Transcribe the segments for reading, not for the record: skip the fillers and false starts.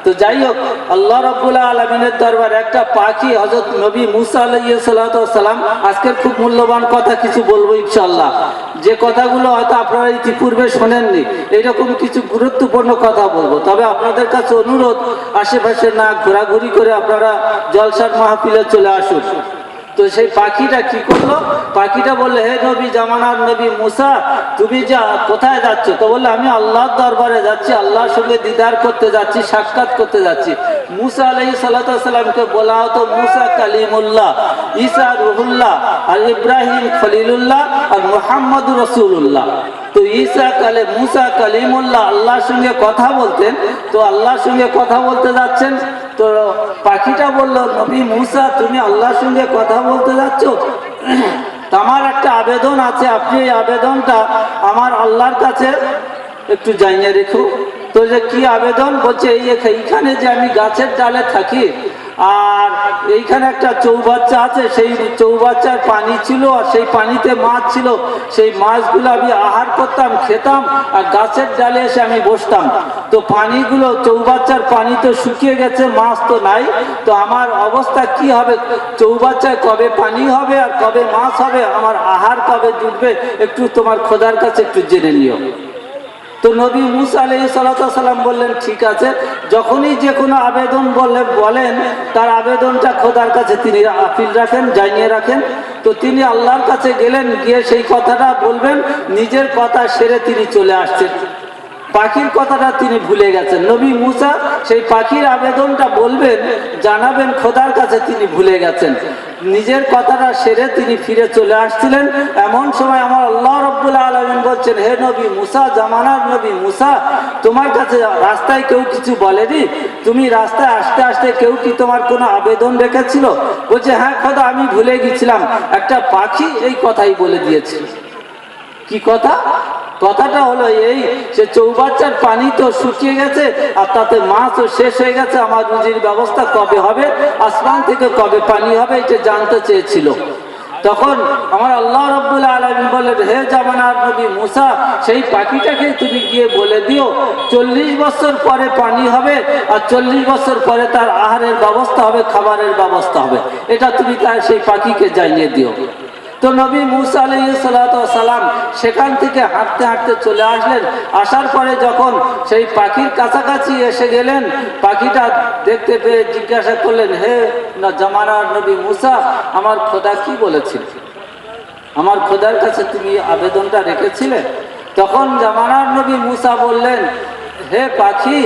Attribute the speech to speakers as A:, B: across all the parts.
A: তো যাই হোক, আল্লাহ রাব্বুল আলামিনের দরবারে একটা পাখি হযরত নবী মুসা আলাইহিস সালাতু ওয়াস সালাম, আজকের খুব মূল্যবান কথা কিছু বলবো ইনশাআল্লাহ, যে কথাগুলো হয়তো আপনারা ইতিপূর্বে শোনেননি, এইরকম কিছু গুরুত্বপূর্ণ কথা বলবো। তবে আপনাদের কাছে অনুরোধ, আশেপাশে না ঘোরাঘুরি করে আপনারা জলসার মাহফিলে চলে আসুন। তো সেই পাখিটা কি করলো? পাখিটা বললে, হে নবী জামানার নবী মুসা, তুমি যা কোথায় যাচ্ছ? তো বললে, আমি আল্লাহর দরবারে যাচ্ছি, আল্লাহর সঙ্গে দিদার করতে যাচ্ছি, সাক্ষাৎ করতে যাচ্ছি। মুসা আলাইহিস সালাতু ওয়াস সালামকে বলা হতো মুসা কালিমুল্লাহ, ঈসা রুহুল্লাহ, আর ইব্রাহিম খলিলুল্লাহ, আর মুহাম্মদুর রাসূলুল্লাহ। তো মুসা কালিমুল্লাহ, আল্লাহর সঙ্গে কথা বলতেন। তো আল্লাহর সঙ্গে কথা বলতে যাচ্ছেন, তো পাখিটা বলল, নবী মুসা, তুমি আল্লাহর সঙ্গে কথা বলতে যাচ্ছ, আমার একটা আবেদন আছে, আপনি এই আবেদনটা আমার আল্লাহর কাছে একটু জানিয়ে রেখো। তো যে কি আবেদন? বলছে, এইখানে যে আমি গাছের ডালে থাকি, আর এইখানে একটা চৌবাচ্চা আছে, সেই চৌবাচ্চার পানি ছিল, আর সেই পানিতে মাছ ছিল, সেই মাছগুলো আমি আহার করতাম, খেতাম, আর গাছের ডালে এসে আমি বসতাম। তো পানিগুলো, চৌবাচ্চার পানি তো শুকিয়ে গেছে, মাছ তো নাই, তো আমার অবস্থা কি হবে? চৌবাচ্চায় কবে পানি হবে আর কবে মাছ হবে, আমার আহার কবে জুটবে, একটু তোমার খোদার কাছে একটু জেনে নিও। তো নবী মুসা আলাইহিস সালাতু ওয়াস সালাম বললেন, ঠিক আছে, যখনই যে কোনো আবেদন বলেন, তার আবেদনটা খোদার কাছে তিনি আপিল রাখেন, জানিয়ে রাখেন। তো তিনি আল্লাহর কাছে গেলেন, গিয়ে সেই কথাটা বলবেন, নিজের কথা সেরে তিনি চলে আসছেন। পাখির কথাটা তিনি ভুলে গেছেন। নবী মুসা সেই পাখির আবেদনটা বলবেন, জানাবেন খোদার কাছে, তিনি ভুলে গেছেন। নিজের কথাটা সেরে তিনি ফিরে চলে আসছিলেন। এমন সময় আমার আল্লাহ রাব্বুল আলামিন বলছেন, হে নবী মুসা, জামানার নবী মুসা, তোমার কাছে রাস্তায় কেউ কিছু বলেনি? তুমি রাস্তায় আসতে আসতে কেউ কি তোমার কোনো আবেদন রেখেছিল? বলছে, হ্যাঁ খোদা, আমি ভুলে গেছিলাম, একটা পাখি এই কথাই বলে দিয়েছিল। কি কথা? কথাটা হলো এই, সে চৌবাচ্চার পানি তো শুকিয়ে গেছে, আর তাতে মাছও শেষ হয়ে গেছে, আমার রুজির ব্যবস্থা কবে হবে, আসমান থেকে কবে পানি হবে, এটা জানতে চেয়েছিল। তখন আমার আল্লাহ রাব্বুল আলামিন বলেন, হে জামানার নবী মুসা, সেই পাখিটাকে তুমি গিয়ে বলে দিও 40 বছর পরে পানি হবে, আর 40 বছর পরে তার আহারের ব্যবস্থা হবে, খাবারের ব্যবস্থা হবে, এটা তুমি তার সেই পাখিকে জানিয়ে দিও। তো নবী মুসা আলাইহিস সালাতু ওয়াস সালাম সেখান থেকে হাঁটতে হাঁটতে চলে আসলেন। আসার পরে যখন সেই পাখির কাছাকাছি এসে গেলেন, পাখিটা দেখতে পেয়ে জিজ্ঞাসা করলেন, হে জামানার নবী মুসা, আমার খোদা কি বলেছিল? আমার খোদার কাছে তুমি আবেদনটা রেখেছিলে? তখন জামানার নবী মুসা বললেন, হে পাখি,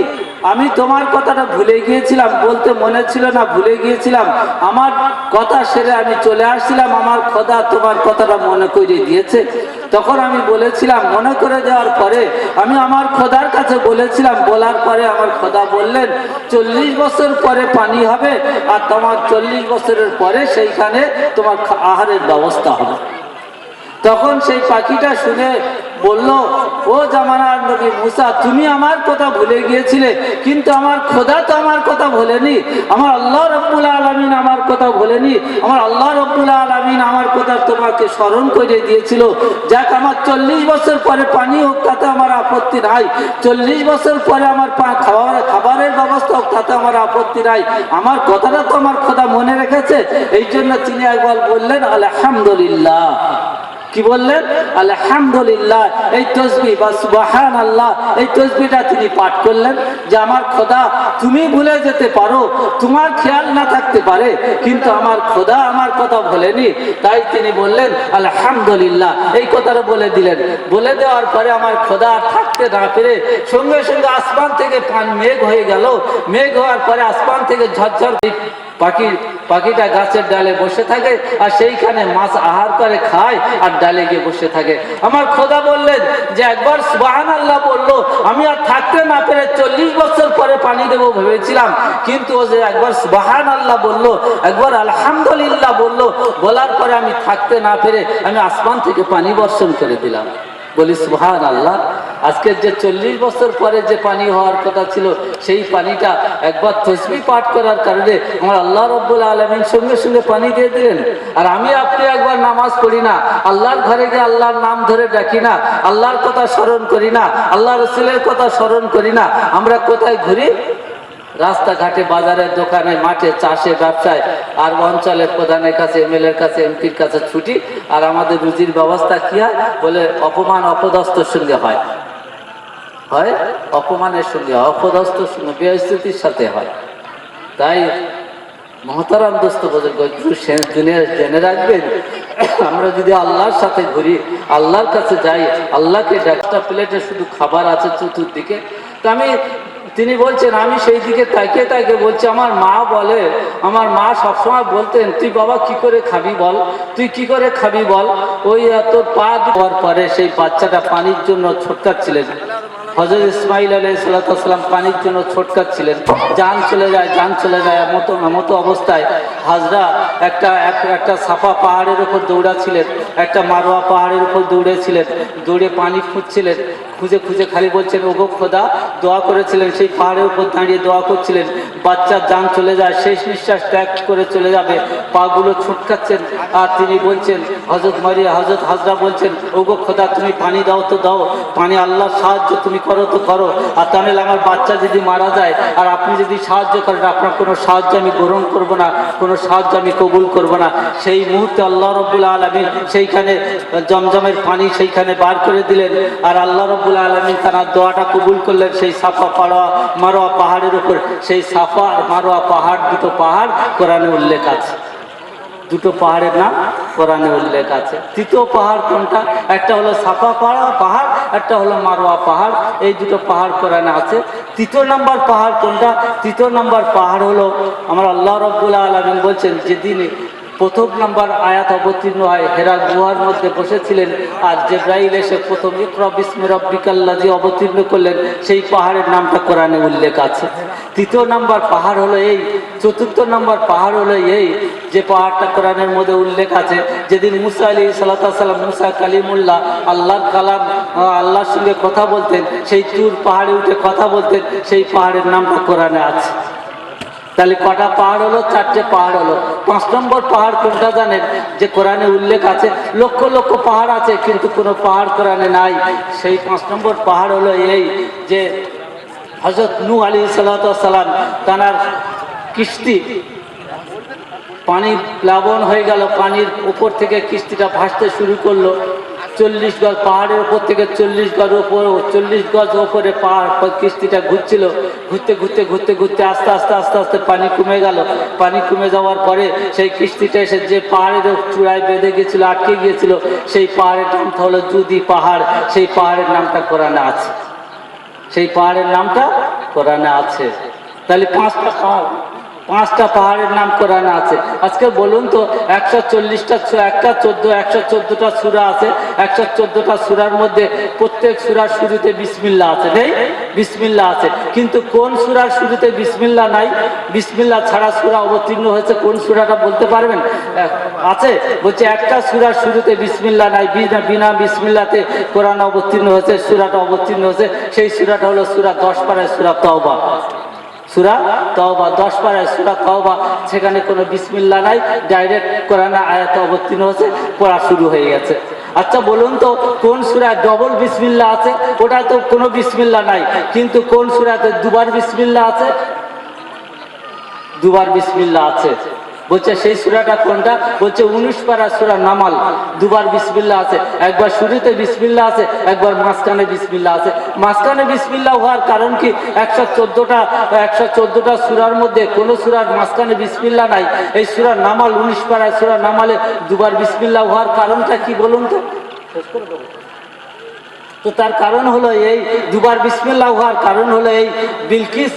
A: আমি তোমার কথাটা ভুলে গিয়েছিলাম, বলতে মনে ছিল না, ভুলে গিয়েছিলাম, আমার কথা সেরে আমি চলে আসছিলাম, আমার খোদা তোমার কথাটা মনে করিয়ে দিয়েছে। তখন আমি বলেছিলাম, মনে করে দেওয়ার পরে আমি আমার খোদার কাছে বলেছিলাম, বলার পরে আমার খোদা বললেন 40 বছর পরে পানি হবে, আর তোমার 40 বছরের পরে সেইখানে তোমার আহারের ব্যবস্থা হবে। তখন সেই পাখিটা শুনে বলল, ও জামানার নবী মুসা, তুমি আমার কথা ভুলে গিয়েছিলে, কিন্তু আমার খোদা তো আমার কথা ভোলেনি, আমার আল্লাহ রাব্বুল আলামিন আমার কথা ভোলেনি, আমার আল্লাহ রাব্বুল আলামিন আমার কথা তোমাকে স্মরণ করে দিয়েছিল। যাক, আমার 40 বছর পরে পানি হোক, তাতে আমার আপত্তি নাই, 40 বছর পরে আমার খাবারের ব্যবস্থা হোক, তাতে আমার আপত্তি নাই, আমার কথাটা তো আমার খোদা মনে রেখেছে। এই জন্য তিনি একবার বললেন, আলহামদুলিল্লাহ। কি বললেন? আলহামদুলিল্লাহ। এই তাসবিহ বা সুবহানাল্লাহ, এই তাসবিহটা তিনি পাঠ করলেন, যে আমার খোদা, তুমি ভুলে যেতে পারো, তোমার খেয়াল না থাকতে পারে, কিন্তু আমার খোদা আমার কথা ভোলেনি। তাই তিনি বললেন আলহামদুলিল্লাহ, এই কথাটা বলে দিলেন। বলে দেওয়ার পরে আমার খোদা থাকতে না পেরে সঙ্গে সঙ্গে আসমান থেকে মেঘ হয়ে গেল। মেঘ হওয়ার পরে আসমান থেকে ঝরঝর পাখিটা গাছের ডালে বসে থাকে, আর সেইখানে মাছ আহার করে খায়, আর ডালে গিয়ে বসে থাকে। আমার খোদা বললেন যে একবার সুবহানাল্লাহ বললো, আমি আর থাকতে না পেরে 40 বছর পরে পানি দেবো ভেবেছিলাম, কিন্তু ও যে একবার সুবহানাল্লাহ বললো, একবার আলহামদুলিল্লাহ বললো, বলার পরে আমি থাকতে না পেরে আমি আসমান থেকে পানি বর্ষণ করে দিলাম। বলি সুবহানাল্লাহ। আজকের যে 40 বছর পরে যে পানি হওয়ার কথা ছিল, সেই পানিটা একবার তসবিহ পাঠ করার কারণে আমার আল্লাহ রাব্বুল আলামিন সঙ্গে সঙ্গে পানি দিয়ে দিলেন। আর আমি আপনি একবার নামাজ পড়ি না, আল্লাহর ঘরে গিয়ে আল্লাহর নাম ধরে ডাকি না, আল্লাহর কথা স্মরণ করি না, আল্লাহ রসুলের কথা স্মরণ করি না, আমরা কোথায় ঘুরি? রাস্তাঘাটে, বাজারে, দোকানে, মাঠে, চাষে, ব্যবসায়, আর অঞ্চলের প্রধানের কাছে, এমএলএর কাছে, এমপির কাছে ছুটি। আর আমাদের রুজির ব্যবস্থা কি হয়? বলে অপমান অপদস্থর সঙ্গে হয়, অপমানের সঙ্গে, অপদস্থর সঙ্গে, বেইজ্জতির সাথে হয়। তাই মহতারাম দোস্ত বুজুর্গ, একটু জেনে রাখবেন, আমরা যদি আল্লাহর সাথে ঘুরি, আল্লাহর কাছে যাই, আল্লাহকে একটা প্লেটে শুধু খাবার আছে চতুর্দিকে, তো তিনি বলছেন, আমি সেই দিকে তাকিয়ে তাকিয়ে বলছি, আমার মা বলে, আমার মা সবসময় বলতেন, তুই বাবা কি করে খাবি বল, তুই কি করে খাবি বল। ওই তোর পা দেওয়ার পরে সেই বাচ্চাটা পানির জন্য ছোটকাচ্ছিলেন। হযরত ইসমাঈল আলাইহিস সালাম পানির জন্য ছোটকাচ্ছিলেন, জান চলে যায়, জান চলে যায়, মতো অবস্থায় হাজরা একটা সাফা পাহাড়ের উপর দৌড়াচ্ছিলেন, একটা মারোয়া পাহাড়ের উপর দৌড়েছিলেন, দৌড়ে পানি খুঁজছিলেন, খুঁজে খুঁজে খালি বলছেন, ওগো খোদা, দোয়া করেছিলেন, সেই পাহাড়ের উপর দাঁড়িয়ে দোয়া করছিলেন, বাচ্চার জান চলে যায়, শেষ নিঃশ্বাস ত্যাগ করে চলে যাবে, পাগুলো ছুটকাচ্ছেন, আর তিনি বলছেন, হযরত হাজরা বলছেন, ওগো খোদা, তুমি পানি দাও তো দাও, পানি আল্লাহর সাহায্য তুমি করো তো করো, আর তাহলে আমার বাচ্চা যদি মারা যায় আর আপনি যদি সাহায্য করেন, আপনার কোনো সাহায্য আমি গ্রহণ করব না, কোনো সাহায্য আমি কবুল করব না। সেই মুহূর্তে আল্লাহ রাব্বুল আলামিন সেইখানে জমজমের পানি সেইখানে বার করে দিলেন, আর আল্লাহ রাব্বুল আলামিন তার দোয়াটা কবুল করলেন। সেই সাফা মারোয়া পাহাড়ের উপর, সেই সাফা আর মারোয়া পাহাড়, দুটো পাহাড় কোরআনে উল্লেখ আছে, দুটো পাহাড়ের নাম কোরআনে উল্লেখ আছে। তৃতীয় পাহাড় কোনটা? একটা হলো সাফা পাহাড়, একটা হলো মারোয়া পাহাড়, এই দুটো পাহাড় কোরআনে আছে। তৃতীয় নম্বর পাহাড় কোনটা? তৃতীয় নম্বর পাহাড় হলো আমার আল্লাহ রাব্বুল আলামিন বলছেন, যেদিন প্রথম নাম্বার আয়াত অবতীর্ণ হয়, হেরা গুহার মধ্যে বসেছিলেন, আর জিবরাইল এসে প্রথম ইকরা বিসমি রাব্বিকাল্লাযী অবতীর্ণ করলেন, সেই পাহাড়ের নামটা কোরআনে উল্লেখ আছে। তৃতীয় নাম্বার পাহাড় হলো এই। চতুর্থ নাম্বার পাহাড় হলো এই, যে পাহাড়টা কোরআনের মধ্যে উল্লেখ আছে, যেদিন মুসা আলাইহিস সালাম, মুসা কালিমুল্লাহ, আল্লাহর কালাম, আল্লাহর সঙ্গে কথা বলতেন, সেই তুর পাহাড়ে উঠে কথা বলতেন, সেই পাহাড়ের নামটা কোরআনে আছে। তাহলে কটা পাহাড় হলো? চারটে পাহাড় হলো। 5 নম্বর পাহাড় কোনটা জানেন? যে কোরআনে উল্লেখ আছে, লক্ষ লক্ষ পাহাড় আছে কিন্তু কোনো পাহাড় কোরআনে নাই। সেই 5 নম্বর পাহাড় হলো এই, যে হযরত নূহ আলাইহিস সালাম, তার কিস্তি পানি প্লাবন হয়ে গেল, পানির উপর থেকে কিস্তিটা ভাসতে শুরু করলো, 40 গজ পাহাড়ের উপর থেকে 40 গজ উপর, 40 গজ উপরে পাহাড় কিস্তিটা ঘুরছিল, ঘুরতে ঘুরতে ঘুরতে ঘুরতে আস্তে আস্তে আস্তে আস্তে পানি কমে গেল। পানি কমে যাওয়ার পরে সেই কিস্তিটা এসে যে পাহাড়ের চূড়ায় বেঁধে গিয়েছিল, আটকে গিয়েছিল, সেই পাহাড়ের নামটা হলো জুদি পাহাড়। সেই পাহাড়ের নামটা কোরআনে আছে, সেই পাহাড়ের নামটা কোরআনে আছে। তাহলে 5টা পাহাড়ের নাম কোরআনে আছে। আজকে বলুন তো, 140টা, 114টা সূরা আছে, 114টা সূরার মধ্যে প্রত্যেক সূরার শুরুতে বিসমিল্লাহ আছে, নেই? বিসমিল্লাহ আছে, কিন্তু কোন সূরার শুরুতে বিসমিল্লাহ নাই? বিসমিল্লাহ ছাড়া সূরা অবতীর্ণ হয়েছে কোন সূরাটা বলতে পারবেন? আছে? বলছে একটা সূরার শুরুতে বিসমিল্লাহ নাই, বিনা বিসমিল্লাহতে কোরআন অবতীর্ণ হয়েছে, সূরাটা অবতীর্ণ হয়েছে। সেই সূরাটা হলো সূরা 10 পারায় সূরা তাওবা। সূরা তাওবা 10 পারায় সূরা তাওবা, সেখানে কোনো বিসমিল্লাহ নাই, ডাইরেক্ট কোরআনে আয়াত অবতীর্ণ হয়েছে, পড়া শুরু হয়ে গেছে। আচ্ছা বলুন তো, কোন সূরায় ডবল বিসমিল্লাহ আছে? ওটা তো কোনো বিসমিল্লাহ নাই, কিন্তু কোন সূরাতে দুবার বিসমিল্লাহ আছে? দুবার বিসমিল্লাহ আছে। বলছে সেই সূরাটা কোনটা? বলছে 19 পারা সূরা নামাল, দুবার বিসমিল্লাহ আছে, একবার শুরুতে বিসমিল্লাহ আছে, একবার মাঝখানে বিসমিল্লাহ আছে। মাঝখানে বিসমিল্লাহ হওয়ার কারণ কি? 114টা সূরার মধ্যে কোন সূরার মাঝখানে বিসমিল্লাহ নাই। এই সূরা নামাল, 19 পারা সূরা নামালে দুবার বিসমিল্লাহ হওয়ার কারণটা কি বলুন তো? তো তার কারণ হলো এই, দুবার বিসমিল্লাহ হওয়ার কারণ হলো এই, বিলকিস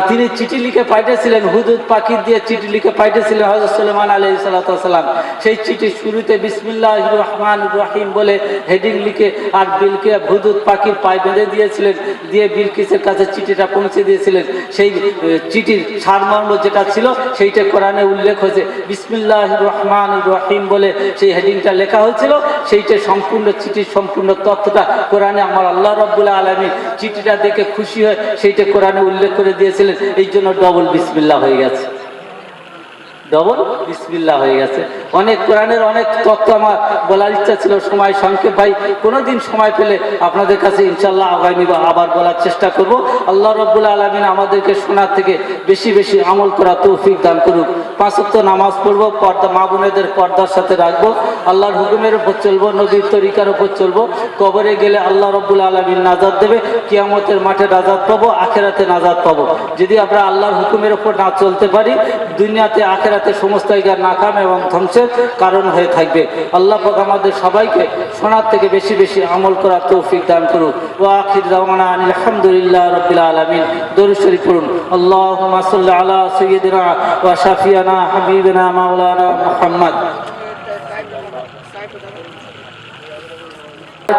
A: তিনি চিঠি লিখে পাঠিয়েছিলেন, হুদুদ পাখি দিয়ে চিঠি লিখে পাঠিয়েছিলেন হযরত সুলাইমান আলাইহিস সালাম। সেই চিঠির শুরুতে বিসমিল্লাহির রহমানির রহিম বলে হেডিং লিখে আর বিলকে হুদুদ পাখির পায়ে বেঁধে দিয়েছিলেন, দিয়ে বিলকিসের কাছে চিঠিটা পৌঁছে দিয়েছিলেন। সেই চিঠির সারমর্ম যেটা ছিল সেইটা কোরআনে উল্লেখ হয়েছে, বিসমিল্লাহির রহমানির রহিম বলে সেই হেডিংটা লেখা হয়েছিল। সেইটা সম্পূর্ণ চিঠির সম্পূর্ণ তথ্যটা কোরআনে আমার আল্লাহ রাব্বুল আলামিন চিঠিটা দেখে খুশি হয়ে সেইটা কোরআনে উল্লেখ করে দিয়েছিলেন। এই জন্য ডবল বিসমিল্লাহ হয়ে গেছে, ডবল বিসমিল্লাহ হয়ে গেছে। অনেক কোরআনের অনেক তথ্য আমার বলার ইচ্ছা ছিল, সময় সংক্ষেপ ভাই, কোনোদিন সময় পেলে আপনাদের কাছে ইনশাআল্লাহ আগামী আবার বলার চেষ্টা করব। আল্লাহ রাব্বুল আলামিন আমাদেরকে শোনার থেকে বেশি বেশি আমল করা তৌফিক দান করুক। 5 ওয়াক্ত নামাজ পড়বো, পর্দা মা বোনেদের পর্দার সাথে রাখবো, আল্লাহর হুকুমের উপর চলবো, নবীর তরিকার উপর চলবো। কবরে গেলে আল্লাহ রাব্বুল আলামিন নাজাত দেবে, কিয়ামতের মাঠে নাজাত পাবো, আখিরাতে নাজাত পাবো। যদি আমরা আল্লাহর হুকুমের উপর না চলতে পারি, দুনিয়াতে আখিরাতে সমস্ত জায়গায় নাকাম এবং ধ্বংসের কারণ হয়ে থাকবে। আল্লাহ পাক আমাদের সবাইকে শোনার থেকে বেশি বেশি আমল করার তৌফিক দান করুক। ওয়া আখির দাওয়ানা আলহামদুলিল্লাহি রাব্বিল আলামিন। দরুদ শরীফ পড়ুন। আল্লাহুম্মা সাল্লি আলা সাইয়্যিদিনা ওয়া শাফিয়ানা হাবিবিনা মাওলানা মুহাম্মদ।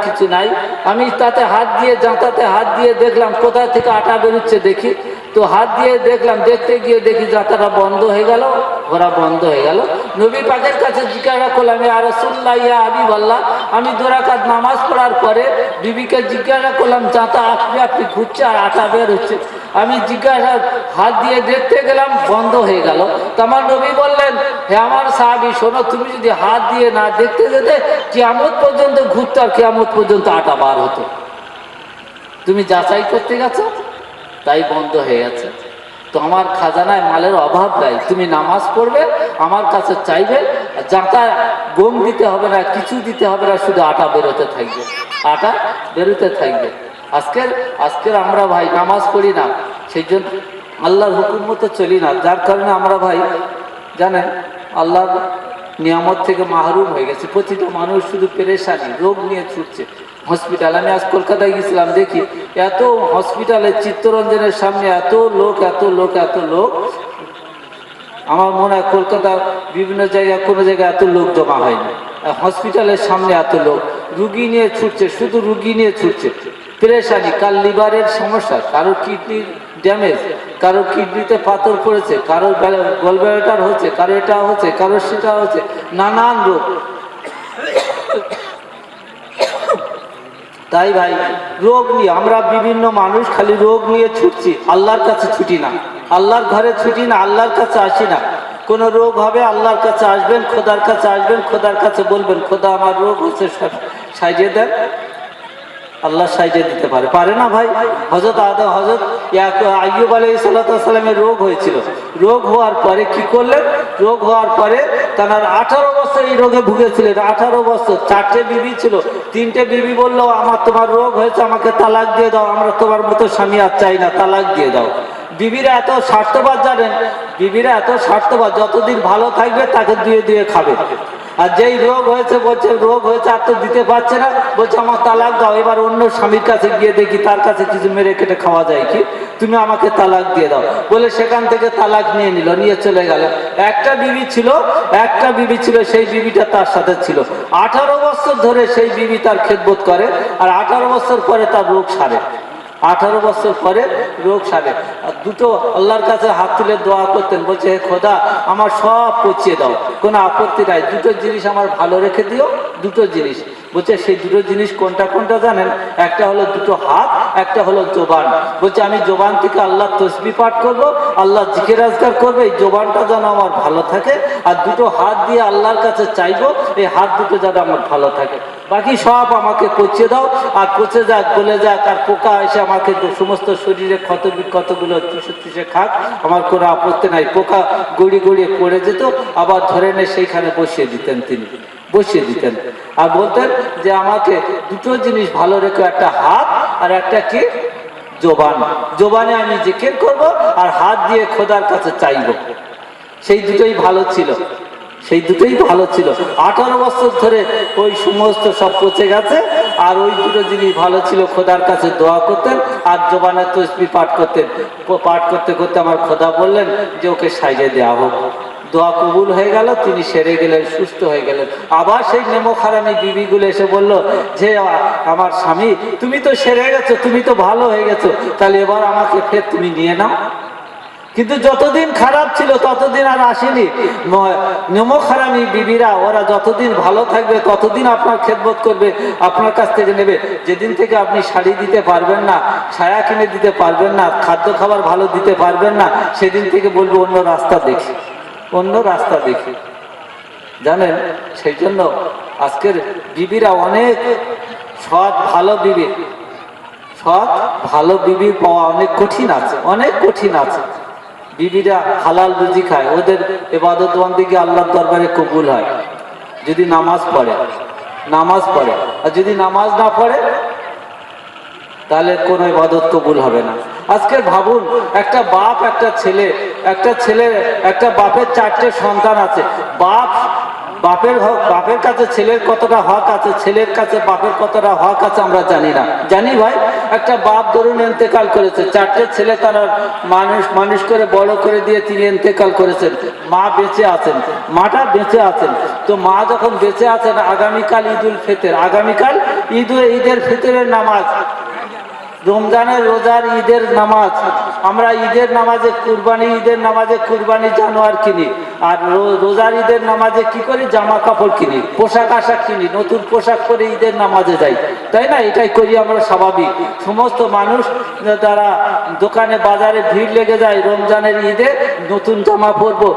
A: কিছু নাই, আমি তাতে হাত দিয়ে জাঁতাতে হাত দিয়ে দেখলাম কোথা থেকে আটা বেরোচ্ছে দেখি, তো হাত দিয়ে দেখলাম, দেখতে গিয়ে দেখি জাঁতাটা বন্ধ হয়ে গেল, ঘোরা বন্ধ হয়ে গেল। নবী পাকের কাছে জিজ্ঞাসা করলাম, ইয়া রাসূলুল্লাহ ইয়া হাবিবাল্লাহ, আমি 2 রাকাত নামাজ পড়ার পরে বিবিকে জিজ্ঞাসা করলাম, জাঁতা আপনি আপনি ঘুরছে আর আটা বের হচ্ছে। আমি জিজ্ঞাসা হাত দিয়ে দেখতে গেলাম, বন্ধ হয়ে গেল। তো আমার নবী বললেন, হে আমার সাহাবী শোনো, তুমি যদি হাত দিয়ে না দেখতে যেতে, কিয়ামত পর্যন্ত ঘুরতে আর কিয়ামত পর্যন্ত আটা বার হতো। তুমি যাচাই করতে গেছো তাই বন্ধ হয়ে গেছে। তো আমার খাজানায় মালের অভাব নাই, তুমি নামাজ পড়বে, আমার কাছে চাইবে, জাঁতা গম দিতে হবে না, কিছু দিতে হবে না, শুধু আটা বেরোতে থাকবে, আটা বেরোতে থাকবে। আজকের আমরা ভাই নামাজ পড়ি না, সেই জন্য আল্লাহর হুকুম মতো চলি না, যার কারণে আমরা ভাই জানেন আল্লাহর নিয়ামত থেকে মাহরুম হয়ে গেছে। প্রতিটা মানুষ শুধু পেরেশানি, রোগ নিয়ে ছুটছে। হসপিটাল, আমি আজ কলকাতায় গেছিলাম, দেখি এত হসপিটালে চিত্তরঞ্জনের সামনে এত লোক এত লোক এত লোক। আমার মনে হয় কলকাতার বিভিন্ন জায়গায় কোনো জায়গায় এত লোক জমা হয়নি। হসপিটালের সামনে এত লোক, রুগী নিয়ে ছুটছে, শুধু রুগী নিয়ে ছুটছে, পেরেশানি। কার লিভারের সমস্যা, কারো কিডনি ড্যামেজ, কারো কিডনিতে পাথর পড়েছে, কারো গলব্লাডার হচ্ছে, কারো এটা হচ্ছে, কারো সেটা হচ্ছে, নানান রোগ। তাই ভাই রোগ নিয়ে আমরা বিভিন্ন মানুষ খালি রোগ নিয়ে ছুটছি, আল্লাহর কাছে ছুটি না, আল্লাহর ঘরে ছুটি না, আল্লাহর কাছে আসি না। কোন রোগ হবে আল্লাহর কাছে আসবেন, খোদার কাছে আসবেন, খোদার কাছে বলবেন, খোদা আমার রোগ হচ্ছে সাইজে দেন। আল্লাহ সাইজে দিতে পারে, পারে না ভাই? হযরত আইয়ুব আলাইহিস সালামের রোগ হয়েছিল। রোগ হওয়ার পরে কি করলেন? রোগ হওয়ার পরে তার 18 বছর এই রোগে ভুগেছিলেন। 18 বছর, 4টে বিবি ছিল। 3টে বিবি বললো, তোমার রোগ হয়েছে, আমাকে তালাক দিয়ে দাও, আমরা তোমার মতো স্বামী আর চাই না, তালাক দিয়ে দাও। বিবিরা এত স্বার্থবাদ জানেন, বিবিরা এত স্বার্থবাদ, যতদিন ভালো থাকবে তাকে দিয়ে দিয়ে খাবে। আর যেই রোগ হয়েছে বলছে রোগ হয়েছে আর তো দিতে পারছে না, বলছে আমার তালাক দাও, এবার অন্য স্বামীর কাছে গিয়ে দেখি তার কাছে কিছু মেরে কেটে খাওয়া যায় কি, তুমি আমাকে তালাক দিয়ে দাও বলে সেখান থেকে তালাক নিয়ে নিল, নিয়ে চলে গেল। একটা বিবি ছিল, সেই বিবিটা তার সাথে ছিল 18 বছর ধরে। সেই বিবি তার খেদমত করে, আর 18 বছর পরে তার রোগ সারে। 18 বছর পরে রোগ সারে। আর দুটো আল্লাহর কাছে হাত তুলে দোয়া করতেন, বলছে হে খোদা আমার সব পচিয়ে দাও, কোনো আপত্তি নাই, দুটো জিনিস আমার ভালো রেখে দিও, দুটো জিনিস। বলছে সেই দুটো জিনিস কোনটা কোনটা জানেন? একটা হলো দুটো হাত, একটা হলো জবান। বলছে আমি জবান থেকে আল্লাহ তসবিহ পাঠ করবো, আল্লাহ জিকির আজকার করবো, এই জবানটা যেন আমার ভালো থাকে। আর দুটো হাত দিয়ে আল্লাহর কাছে চাইবো, এই হাত দুটো যেন আমার ভালো থাকে। বাকি সব আমাকে পচিয়ে দাও, আর পচে যাক, গলে যাক, আর পোকা এসে আমাকে সমস্ত শরীরে ক্ষত বিক্ষতগুলো চুষে খাক, আমার কোনো আপত্তি নাই। পোকা গড়িয়ে গড়িয়ে পড়ে যেত, আবার ধরে এনে সেইখানে বসিয়ে দিতেন, তিনি বসিয়ে দিতেন। আর বলতেন যে আমাকে দুটো জিনিস ভালো রেখে, একটা হাত আর একটা কি জবান। জবানে আমি জিকির করব, আর হাত দিয়ে খোদার কাছে চাইব। সেই দুটোই ভালো ছিল, সেই দুটোই ভালো ছিল। 18 বছর ধরে ওই সমস্ত সব পচে গেছে, আর ওই দুটো জিনিস ভালো ছিল, খোদার কাছে দোয়া করতেন আর জবানে তসবিহ পাঠ করতেন। পাঠ করতে করতে আমার খোদা বললেন যে ওকে সাইজে দেওয়া হোক। দোয়া কবুল হয়ে গেল, তিনি সেরে গেলেন, সুস্থ হয়ে গেলেন। আবার সেই নেমক হারামি বিবিগুলো এসে বলল যে আমার স্বামী, তুমি তো সেরে গেছো, তুমি তো ভালো হয়ে গেছো, তাহলে এবার আমাকে ফের তুমি নিয়ে নাও। কিন্তু যতদিন খারাপ ছিল ততদিন আর আসেনি। নেমক হারামি বিবিরা ওরা যতদিন ভালো থাকবে ততদিন আপনার খেদমত করবে, আপনার কাছ থেকে নেবে। যেদিন থেকে আপনি শাড়ি দিতে পারবেন না, ছায়া কিনে দিতে পারবেন না, খাদ্য খাবার ভালো দিতে পারবেন না, সেদিন থেকে বলবে অন্য রাস্তা দেখি, অন্য রাস্তা দেখি। জানেন, সেই জন্য আজকের বিবিরা অনেক সৎ ভালো বিবি, সৎ ভালো বিবি পাওয়া অনেক কঠিন আছে, অনেক কঠিন আছে। বিবিরা হালাল রুজি খায়, ওদের ইবাদত বন্দেগী আল্লাহর দরবারে কবুল হয় যদি নামাজ পড়ে, নামাজ পড়ে। আর যদি নামাজ না পড়ে তাহলে কোনো ইবাদত কবুল হবে না। আজকে ভাবুন, একটা বাপ একটা ছেলে, একটা বাপের 4টে সন্তান আছে। বাপের কাছে ছেলের কতটা হক আছে, ছেলের কাছে বাপের কতটা হক আছে আমরা জানি না। জানি ভাই, একটা বাপ ধরুন ইন্তেকাল করেছে, 4টে ছেলে তারা মানুষ করে বড় করে দিয়ে তিনি ইন্তেকাল করেছেন। মা বেঁচে আছেন, মাটা বেঁচে আছেন। তো মা যখন বেঁচে আছেন, আগামীকাল ঈদুল ফিতর, আগামীকাল ঈদের ফিতরের নামাজ, রমজানের রোজার ঈদের নামাজ, আমরা ঈদের নামাজে ঈদের নামাজে কুরবানি জানোয়ার কিনি, আর রোজার ঈদের নামাজে কি করি, জামা কাপড় কিনি, পোশাক আশাক কিনি, নতুন পোশাক পরে ঈদের নামাজে যাই, তাই না? এটাই করি আমরা স্বাভাবিক। সমস্ত মানুষ তারা দোকানে বাজারে ভিড় লেগে যায়, রমজানের ঈদে নতুন জামা পরবো,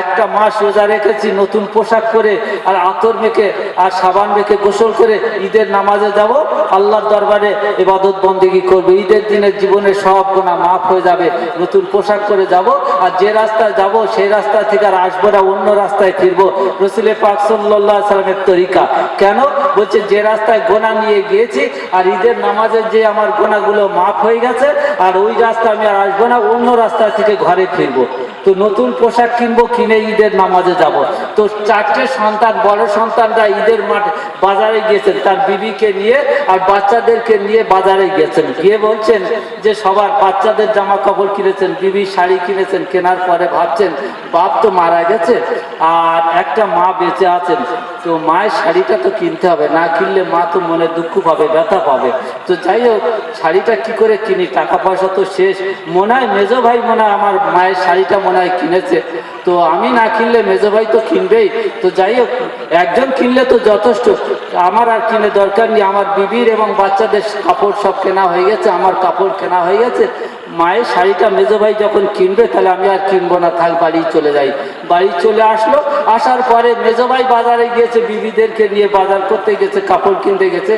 A: একটা মাস রোজা রেখেছি, নতুন পোশাক পরে আর আতর মেখে আর সাবান মেখে গোসল করে ঈদের নামাজে যাব, আল্লাহর দরবারে ইবাদত বন্দেগী করবে। ঈদের দিনের জীবনের সব গুনাহ মাফ হয়ে যাবে, নতুন পোশাক করে যাব। আর যে রাস্তায় যাব সেই রাস্তা থেকে আর আসবো না, অন্য রাস্তায় ফিরবো। রাসূল পাক সাল্লাল্লাহু আলাইহি সাল্লামের তরিকা। কেন বলছে, যে রাস্তায় গোনা নিয়ে গিয়েছি আর ঈদের নামাজে যে আমার গোনাগুলো মাফ হয়ে গেছে, আর ওই রাস্তা আমি আর আসবো না, অন্য রাস্তা থেকে ঘরে ফিরবো। তো নতুন পোশাক কিনবো, কিনে ঈদের নামাজে যাব। তো 4টে সন্তান, বড় সন্তানরা ঈদের মাঠে বাজারে গিয়েছেন, তার বিবিকে নিয়ে আর বাচ্চাদেরকে নিয়ে বাজারে গিয়েছেন। গিয়ে বলছেন যে সবার বাচ্চাদের জামা কাপড় কিনেছেন, বিবির শাড়ি কিনেছেন, কেনার পরে ভাবছেন বাপ তো মারা গেছে আর একটা মা বেঁচে আছেন, তো মায়ের শাড়িটা তো কিনতে হবে, না কিনলে মা তো মনে দুঃখ পাবে, ব্যথা পাবে। তো যাই হোক, শাড়িটা কি করে কিনি, টাকা পয়সা তো শেষ। মনে হয় মেজো ভাই মনে হয় আমার মায়ের শাড়িটা মনে হয় কিনেছে, তো আমি না কিনলে মেজো ভাই তো কিনবেই। তো যাই হোক, একজন কিনলে তো যথেষ্ট, আমার আর কিনে দরকার নেই, আমার বিবির এবং বাচ্চাদের কাপড় সব কেনা হয়ে গেছে, আমার কাপড় কেনা হয়ে গেছে। মায়ের শাড়িটা মেজো ভাই যখন কিনবে তাহলে আমি আর কিনবো না, থাক বাড়ি চলে যাই। বাড়ি চলে আসলো, আসার পরে মেজো ভাই বাজারে গিয়েছে, বিবিদেরকে নিয়ে বাজার করতে গেছে, কাপড় কিনতে গেছে।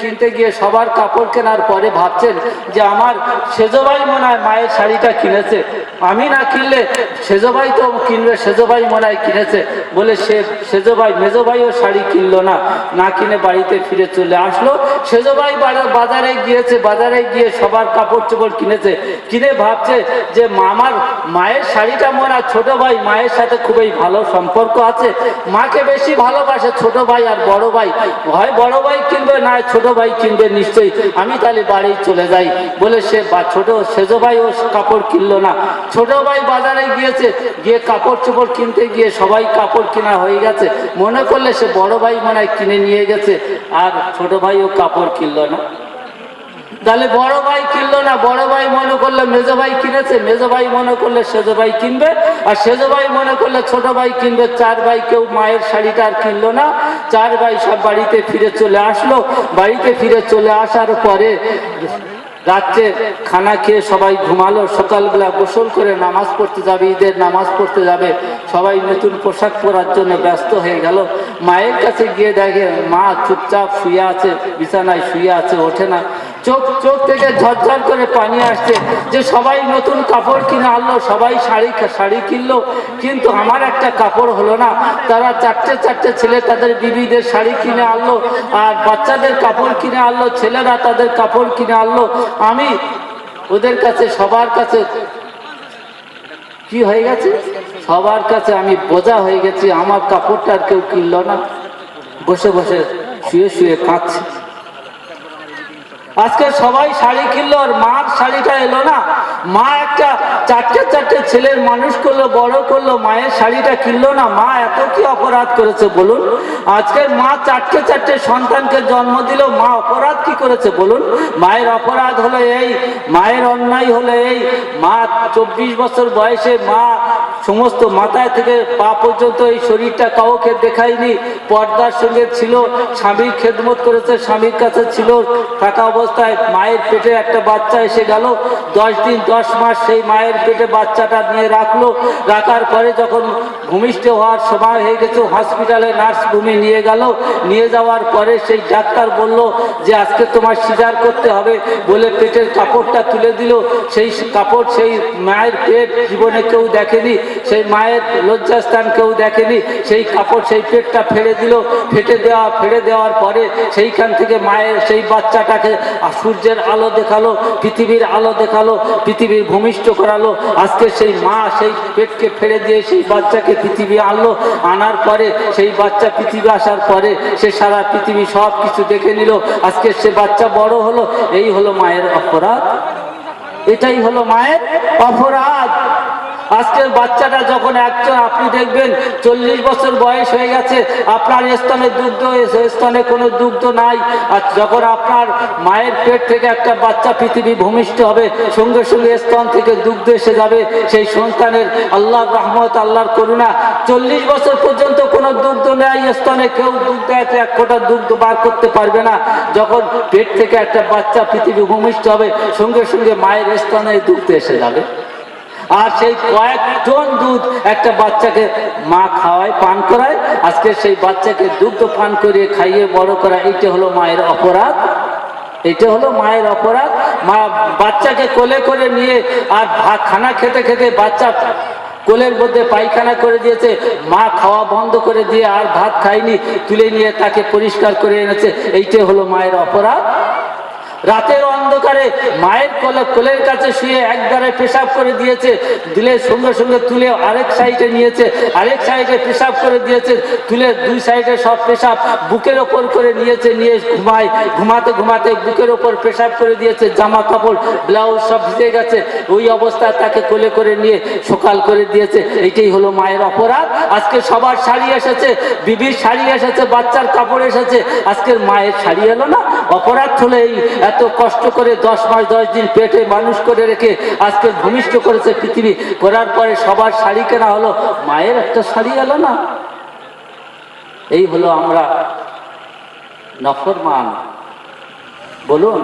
A: কিনতে গিয়ে সবার কাপড় কেনার পরে ভাবছেন যে আমার সেজো ভাই মনে হয় মায়ের শাড়িটা কিনেছে, আমি না কিনলে সেজো ভাই তো কিনবে, সেজো ভাই মনে হয় কিনেছে বলে সেজো ভাই মেজো ভাইও শাড়ি কিনলো না, না কিনে বাড়িতে ফিরে চলে আসলো। সেজো ভাই বাজারে গিয়েছে, বাজারে গিয়ে সবার কাপড় চোপড় কিনেছে, কিনে ভাবছে যে আমার মায়ের শাড়িটা মনে হয় ছোট ভাই মায়ের সাথে খুবই ভালো সম্পর্ক আছে, মাকে বেশি ভালোবাসে ছোট ভাই আর বড় ভাই, হয় বড় ভাই কিনবে না ছোট ভাই কিনবে নিশ্চয়ই, আমি তাহলে বাড়ি চলে যাই বলে সেজো ভাই ও কাপড় কিনলো না। ছোট ভাই বাজারে গিয়েছে, গিয়ে কাপড় চোপড় কিনতে গিয়ে সবাই কাপড় কেনা হয়ে গেছে, মনে করলে সে বড় ভাই মনে হয় কিনে নিয়ে গেছে, আর ছোট ভাই ও কাপড় কিনলো না। তাহলে বড় ভাই কিনলো না, বড় ভাই মনে করলে মেজো ভাই কিনেছে, মেজো ভাই মনে করলে সেজো ভাই কিনবে, আর সেজো ভাই মনে করলে ছোট ভাই কিনবে। 4 ভাই কেউ মায়ের শাড়িটা আর কিনলো না। 4 ভাই সব বাড়িতে ফিরে চলে আসলো। বাড়িতে ফিরে চলে আসার পরে রাত্রে খানা খেয়ে সবাই ঘুমালো, সকালবেলা গোসল করে নামাজ পড়তে যাবে, ঈদের নামাজ পড়তে যাবে, সবাই নতুন পোশাক পরার জন্য ব্যস্ত হয়ে গেল। মায়ের কাছে গিয়ে দেখে মা চুপচাপ শুয়ে আছে, বিছানায় শুয়ে আছে, ওঠে না। চোখ থেকে ঝরঝর করে পানি আসছে যে সবাই নতুন কাপড় কিনে আনলো, সবাই শাড়ি কিনলো, কিন্তু আমার একটা কাপড় হলো না। তারা 4টে ছেলে তাদের বিবিদের শাড়ি কিনে আনলো আর বাচ্চাদের কাপড় কিনে আনলো, ছেলেরা তাদের কাপড় কিনে আনলো। আমি ওদের কাছে সবার কাছে কি হয়ে গেছে, সবার কাছে আমি বোঝা হয়ে গেছি, আমার কাপড়টা আর কেউ কিনলো না। বসে বসে শুয়ে শুয়ে কাঁদছে, আজকে সবাই শাড়ি কিনলো আর মার শাড়িটা এলো না। মা একটা চারটে ছেলের মানুষ করলো, বড় করলো, মায়ের শাড়িটা কিনলো না। মা এত কি অপরাধ করেছে বলুন? আজকের মা চারটে সন্তানকে জন্ম দিল, মা অপরাধ কি করেছে বলুন? মায়ের অপরাধ হলো এই, মায়ের অন্যায় হলো এই। মা 24 বছর বয়সে মা সমস্ত মাথায় থেকে পা পর্যন্ত এই শরীরটা কাউকে দেখায়নি, পর্দার সঙ্গে ছিল, স্বামীর খেদমত করেছে, স্বামীর কাছে ছিল। থাকা অবস্থায় মায়ের পেটে একটা বাচ্চা এসে গেল, 10 দিন 10 মাস সেই মায়ের পেটে বাচ্চাটা নিয়ে রাখলো। রাখার পরে যখন ভূমিষ্ঠ হওয়ার সময় হয়ে গেছে, হসপিটালে নার্সভূমি নিয়ে গেল। নিয়ে যাওয়ার পরে সেই ডাক্তার বলল যে আজকে তোমার সিজার করতে হবে বলে পেটের কাপড়টা তুলে দিল। সেই কাপড়, সেই মায়ের পেট জীবনে কেউ দেখেনি, সেই মায়ের লজ্জাস্থান কেউ দেখেনি। সেই কাপড়, সেই পেটটা ফেলে দিল। ফেলে দেওয়ার পরে সেইখান থেকে মায়ের সেই বাচ্চাটাকে সূর্যের আলো দেখালো, পৃথিবীর আলো দেখালো, পৃথিবীর ভূমিষ্ঠ করালো। আজকে সেই মা সেই পেটকে ফেলে দিয়ে সেই বাচ্চাকে পৃথিবী আনলো। আনার পরে সেই বাচ্চা পৃথিবী আসার পরে সে সারা পৃথিবী সব কিছু দেখে নিল। আজকে সে বাচ্চা বড় হলো। এই হলো মায়ের অপরাধ, এটাই হলো মায়ের অপরাধ। আজকের বাচ্চাটা যখন একজন, আপনি দেখবেন 40 বছর বয়স হয়ে গেছে, আপনার স্তনে দুগ্ধ, স্তনে কোনো দুগ্ধ নাই। আর যখন আপনার মায়ের পেট থেকে একটা বাচ্চা পৃথিবী ভূমিষ্ঠ হবে, সঙ্গে সঙ্গে স্তন থেকে দুগ্ধ এসে যাবে। সেই সন্তানের আল্লাহর রহমত, আল্লাহর করুণা। 40 বছর পর্যন্ত কোনো দুগ্ধ নেই স্তনে, কেউ দুগ্ধ আছে এক ফোঁটা দুগ্ধ বার করতে পারবে না। যখন পেট থেকে একটা বাচ্চা পৃথিবী ভূমিষ্ঠ হবে, সঙ্গে সঙ্গে মায়ের স্তনে দুগ্ধ এসে যাবে। আর সেই কয়েক টন দুধ একটা বাচ্চাকে মা খাওয়ায়, পান করায়। আজকে সেই বাচ্চাকে দুগ্ধ পান করিয়ে খাইয়ে বড় করা, এইটা হলো মায়ের অপরাধ। এটা হলো মায়ের অপরাধ। মা বাচ্চাকে কোলে করে নিয়ে আর খানা খেতে খেতে বাচ্চা কোলের মধ্যে পায়খানা করে দিয়েছে, মা খাওয়া বন্ধ করে দিয়ে আর ভাত খায়নি, তুলে নিয়ে তাকে পরিষ্কার করে এনেছে। এইটাই হলো মায়ের অপরাধ। রাতের অন্ধকারে মায়ের কোলের কাছে শুয়ে একবারে পেশাব করে দিয়েছে, দিলে সঙ্গে সঙ্গে তুলে আরেক সাইডে নিয়েছে, আরেক সাইডে পেশাব করে দিয়েছে, তুলে দুই সাইডে সব পেশাব বুকের ওপর করে নিয়েছে, নিয়ে ঘুমাতে ঘুমাতে বুকের ওপর পেশাব করে দিয়েছে। জামা কাপড় ব্লাউজ সব ভিজে গেছে, ওই অবস্থায় তাকে কোলে করে নিয়ে সকাল করে দিয়েছে। এইটাই হলো মায়ের অপরাধ। আজকে সবার শাড়ি এসেছে, বিবির শাড়ি এসেছে, বাচ্চার কাপড় এসেছে, আজকের মায়ের শাড়ি এলো না। অপরাধ হলো এই, এত কষ্ট করে 10 মাস 10 দিন পেটে মানুষ করে রেখে আজকে ভূমিষ্ঠ করেছে পৃথিবী, করার পরে সবার শাড়ি কেনা হলো, মায়ের একটা শাড়ি এলো না। এই হলো আমরা নাফরমান। বলুন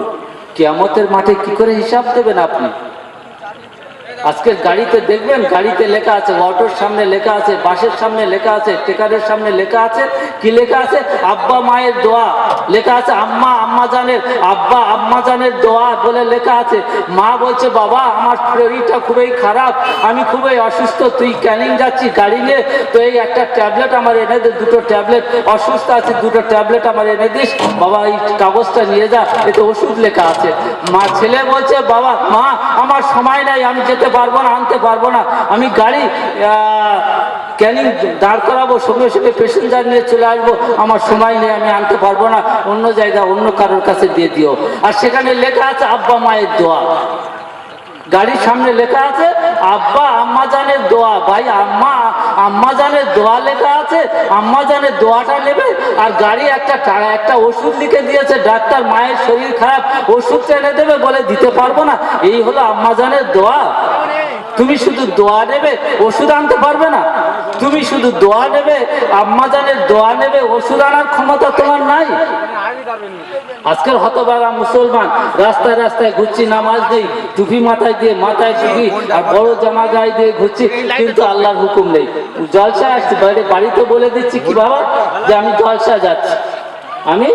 A: কিয়ামতের মাঠে কি করে হিসাব দেবেন আপনি? আজকের গাড়িতে দেখবেন, গাড়িতে লেখা আছে, অটোর সামনে লেখা আছে, বাসের সামনে লেখা আছে, ট্রেকারের সামনে লেখা আছে, কি লেখা আছে? আব্বা মায়ের দোয়া লেখা আছে। আম্মা জানের দোয়া বলে লেখা আছে। মা বলছে বাবা আমার শরীরটা খুবই খারাপ, আমি খুবই অসুস্থ, তুই ক্যানিং যাচ্ছি গাড়ি নিয়ে, তো এই একটা ট্যাবলেট আমার এনে দে, 2টো ট্যাবলেট, অসুস্থ আছে 2টো ট্যাবলেট আমার এনে দিস বাবা, এই কাগজটা নিয়ে যা, এতে ওষুধ লেখা আছে। ছেলে বলছে বাবা মা আমার সময় নাই, আমি যেতে পারবো না, আনতে পারবো না, আমি গাড়ি ক্যানিং দাঁড় করাবো, সঙ্গে সঙ্গে প্যাসেঞ্জার নিয়ে চলে আসবো, আমার সময় নেই, আমি আনতে পারবো না, অন্য জায়গা অন্য কারোর কাছে দিয়ে দিও। আর সেখানে লেখা আছে আব্বা মায়ের দোয়া, গাড়ির সামনে লেখা আছে আব্বা আম্মা জানের দোয়া। ভাই আম্মা জানের দোয়া লেখা আছে, আম্মা জানের দোয়াটা নেবে, আর গাড়ি একটা ওষুধ লিখে দিয়েছে ডাক্তার, মায়ের শরীর খারাপ, ওষুধটা এনে দেবে বলে দিতে পারবো না। এই হলো আম্মা জানের দোয়া। তুমি শুধু দোয়া নেবে, ওষুধ আনতে পারবে না। তুমি শুধু দোয়া নেবে, আম্মা জানের দোয়া নেবে, ওষুধ আনার ক্ষমতা তোমার নাই। আজকের হতভাগা মুসলমান রাস্তায় রাস্তায় ঘুরছি, নামাজ নেই, টুপি মাথায় দিয়ে, মাথায় টুপি আর বড় জামা গায়ে দিয়ে ঘুরছি, কিন্তু আল্লাহর হুকুম নেই। জলসা আসছি, বাড়িতে বলে দিচ্ছি কি বাবা যে আমি জলসা যাচ্ছি, আমি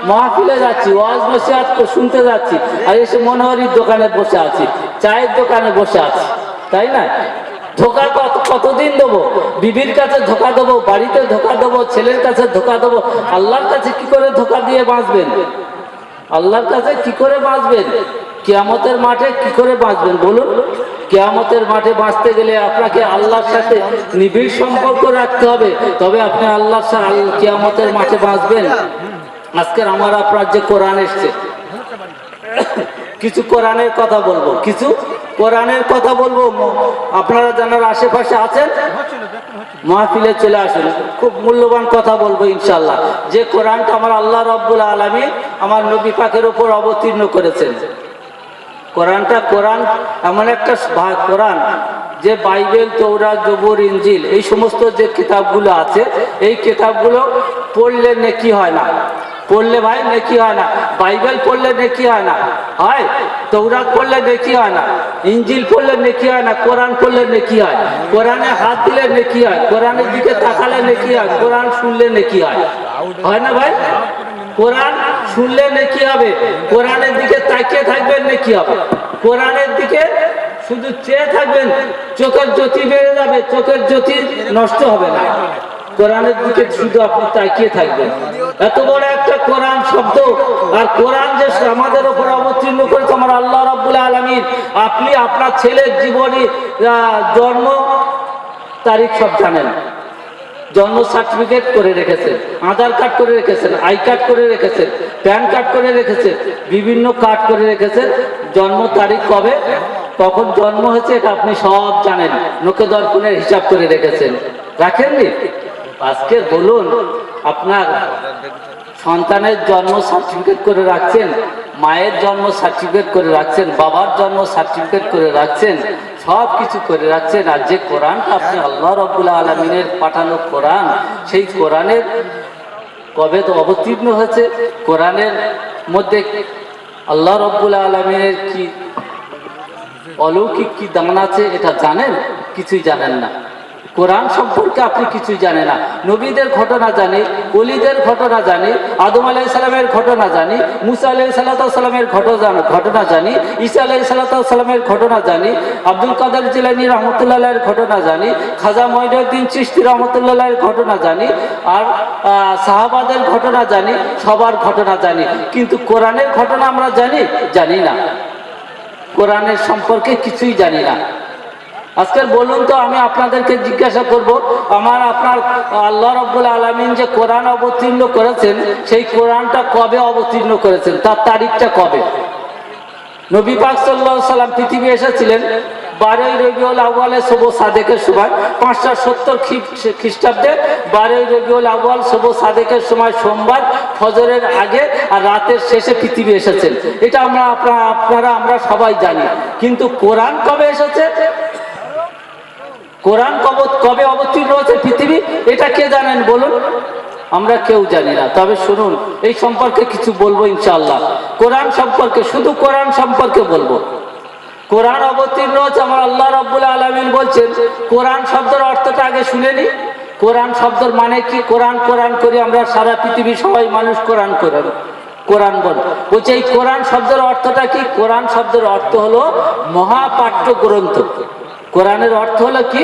A: মাহফিলে যাচ্ছি, ওয়াজ নসিহত শুনতে যাচ্ছি, আর এসে মনোহরির দোকানে বসে আছি, চায়ের দোকানে বসে আছি, তাই না? ধোকা কতদিন দেবো? বিবির কাছে ধোকা দেবো, বাড়িতে ধোকা দেবো, ছেলের কাছে ধোকা দেবো। আল্লাহর কাছে কি করে ধোকা দিয়ে বাঁচবেন? আল্লাহর কাছে কি করে বাঁচবেন? কিয়ামতের মাঠে কি করে বাঁচবেন বলুন? কিয়ামতের মাঠে বাঁচতে গেলে আপনাকে আল্লাহর সাথে নিবিড় সম্পর্ক রাখতে হবে, তবে আপনি আল্লাহর সাথে কিয়ামতের মাঠে বাঁচবেন। আজকের আমার আপনার যে কোরআন এসছে, কিছু কোরআনের কথা বলবো, কিছু কোরআনের কথা বলবো। আপনারা যারা আশেপাশে আছেন মাহফিলে চলে আসুন, খুব মূল্যবান কথা বলবো ইনশাআল্লাহ। যে কোরআনটা আমার আল্লাহ রাব্বুল আলামিন আমার নবী পাকের উপর অবতীর্ণ করেছেন। কোরআনটা কোরআন এমন একটা কোরআন যে বাইবেল, তৌরাত, জবুর, ইনজিল এই সমস্ত যে কিতাবগুলো আছে, এই কিতাবগুলো পড়লে নেকি হয় না। পড়লে ভাই নেকি হয় না। বাইবেল পড়লে নেকি হয় না, হয় তৌরাত পড়লে নেকি হয় না, ইনজিল পড়লে নেকি হয় না, কোরআন পড়লে নেকি হয়, কোরআনে হাত দিলে নেকি হয়, কোরআনের দিকে তাকালে নেকি হয়, কোরআন শুনলে নেকি হয়, হয় না ভাই? কোরআন শুনলে নেকি হবে, কোরআনের দিকে তাকিয়ে থাকবেন নেকি হবে। কোরআনের দিকে শুধু চেয়ে থাকবেন, চোখের জ্যোতি বেড়ে যাবে, চোখের জ্যোতি নষ্ট হবে না। কোরআনের দিকে শুধু আপনি তাকিয়ে থাকবেন। এত বড় একটা কোরআন শব্দ, আর কোরআন যে আমাদের উপর অবতীর্ণ করেছে আমার আল্লাহ রাব্বুল আলামিন। আপনি আপনার ছেলের জীবনী, জন্ম তারিখ সব জানেন, জন্ম সার্টিফিকেট করে রেখেছেন, আধার কার্ড করে রেখেছেন, আই কার্ড করে রেখেছেন, প্যান কার্ড করে রেখেছেন, বিভিন্ন কার্ড করে রেখেছেন। জন্ম তারিখ কবে, কখন জন্ম হয়েছে এটা আপনি সব জানেন, নোকে দর্পণের হিসাব করে রেখেছেন, রাখেননি? আজকে বলুন, আপনার সন্তানের জন্ম সার্টিফিকেট করে রাখছেন, মায়ের জন্ম সার্টিফিকেট করে রাখছেন, বাবার জন্ম সার্টিফিকেট করে রাখছেন, সব কিছু করে রাখছেন। আর যে কোরআনটা আপনি আল্লাহ রাব্বুল আলামিনের পাঠানো কোরআন, সেই কোরআনের কবে তো অবতীর্ণ হয়েছে, কোরআনের মধ্যে আল্লাহ রাব্বুল আলামিনের কি অলৌকিক কি দান আছে এটা জানেন? কিছুই জানেন না। কোরআন সম্পর্কে আপনি কিছুই জানেন না। নবীদের ঘটনা জানি, ওলিদের ঘটনা জানি, আদম আলাইহিস সালামের ঘটনা জানি, মুসা আলাইহিস সালামের ঘটনা জানি, ঈসা আলাইহিস সালামের ঘটনা জানি, আব্দুল কাদের জিলানী রহমতুল্লাহের ঘটনা জানি, খাজা মঈনুদ্দিন চিশতি রহমতুল্লাহের ঘটনা জানি, আর সাহাবাদের ঘটনা জানি, সবার ঘটনা জানি। কিন্তু কোরআনের ঘটনা আমরা জানি না। কোরআনের সম্পর্কে কিছুই জানি না। আজকে বলুন তো, আমি আপনাদেরকে জিজ্ঞাসা করব, আপনার আল্লাহ রাব্বুল আলামিন যে কোরআন অবতীর্ণ করেছেন, সেই কোরআনটা কবে অবতীর্ণ করেছেন, তার তারিখটা কবে? নবী পাক সাল্লাল্লাহু আলাইহি সাল্লাম পৃথিবী এসেছিলেন 12ই রবিউল আউয়ালে শুভ সাদেকের সময়, 570 খ্রিস্টাব্দে 12ই রবিউল আউয়াল শুভ সাদেকের সময়, সোমবার ফজরের আগে আর রাতের শেষে পৃথিবী এসেছেন। এটা আমরা সবাই জানি। কিন্তু কোরআন কবে এসেছে, কোরআন কবে অবতীর্ণ হয়েছে পৃথিবী, এটা কে জানেন বলুন? আমরা কেউ জানি না। তবে শুনুন, এই সম্পর্কে কিছু বলবো ইনশাআল্লাহ। কোরআন সম্পর্কে, শুধু কোরআন সম্পর্কে বলবো। কোরআন অবতীর্ণ হচ্ছে আমার আল্লাহ রাব্বুল আলামিন বলছেন। কোরআন শব্দের অর্থটা আগে শুনেনি। কোরআন শব্দের মানে কি? কোরআন কোরআন করি আমরা, সারা পৃথিবী সবাই মানুষ কোরআন কোরআন বলছে। এই কোরআন শব্দের অর্থটা কি? কোরআন শব্দের অর্থ হলো মহাপাঠ্য গ্রন্থ। কোরআনের অর্থ হলো কি?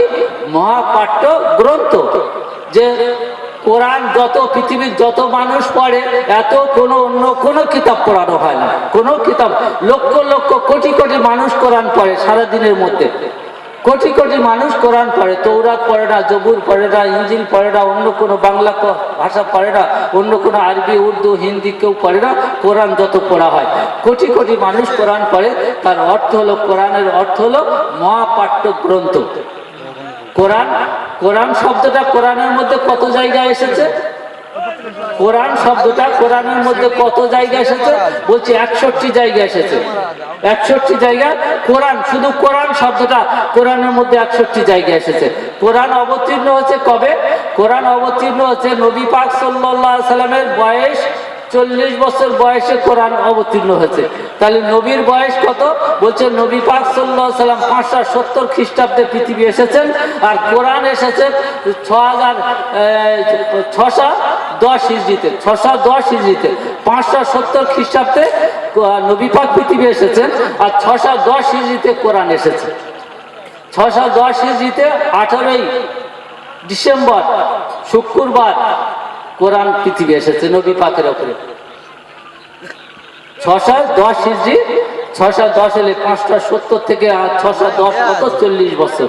A: মহাপাঠ্য গ্রন্থ। যে কোরআন যত পৃথিবীর যত মানুষ পড়ে, এত অন্য কোনো কিতাব পড়ানো হয় না। কোনো কিতাব, লক্ষ লক্ষ কোটি কোটি মানুষ কোরআন পড়ে সারা দিনের মধ্যে। কোটি কোটি মানুষ কোরআন পড়ে। তৌরাত পড়ে না, জবুর পড়ে না, ইনজিল পড়ে না, অন্য কোনো বাংলা ভাষা পড়ে না, অন্য কোনো আরবি, উর্দু, হিন্দি কেউ পড়ে না। কোরআন যত পড়া হয়, কোটি কোটি মানুষ কোরআন পড়ে। তার অর্থ হলো, কোরআনের অর্থ হলো মহাপাঠ্য গ্রন্থ। কোরআন শব্দটা কোরআনের মধ্যে কত জায়গায় এসেছে? কোরআন শব্দটা কোরআনের মধ্যে কত জায়গা এসেছে? বলছি 61 জায়গায় এসেছে। 61 জায়গা কোরআন, শুধু কোরআন শব্দটা কোরআনের মধ্যে 61 জায়গায় এসেছে। কোরআন অবতীর্ণ হচ্ছে কবে? কোরআন অবতীর্ণ হচ্ছে নবী পাক সাল্লাল্লাহু আলাইহি সাল্লামের বয়স 40 বছর বয়সে কোরআন অবতীর্ণ হয়েছে। তাহলে নবীর বয়স কত? বলছে নবী পাক সাল্লাল্লাহু আলাইহি সাল্লাম 570 খ্রিস্টাব্দে পৃথিবী এসেছেন, আর কোরআন এসেছে 610 হিজরিতে। 610 হিজরিতে 570 খ্রিস্টাব্দে নবী পাক পৃথিবী এসেছেন, আর 610 হিজরিতে কোরআন এসেছে। 610 হিজরিতে 18ই ডিসেম্বর শুক্রবার কোরআন পৃথিবী এসেছে নবী পাকের উপরে। 610 হিজরি, 610 হলে 570 থেকে 610 কত? 40 বছর।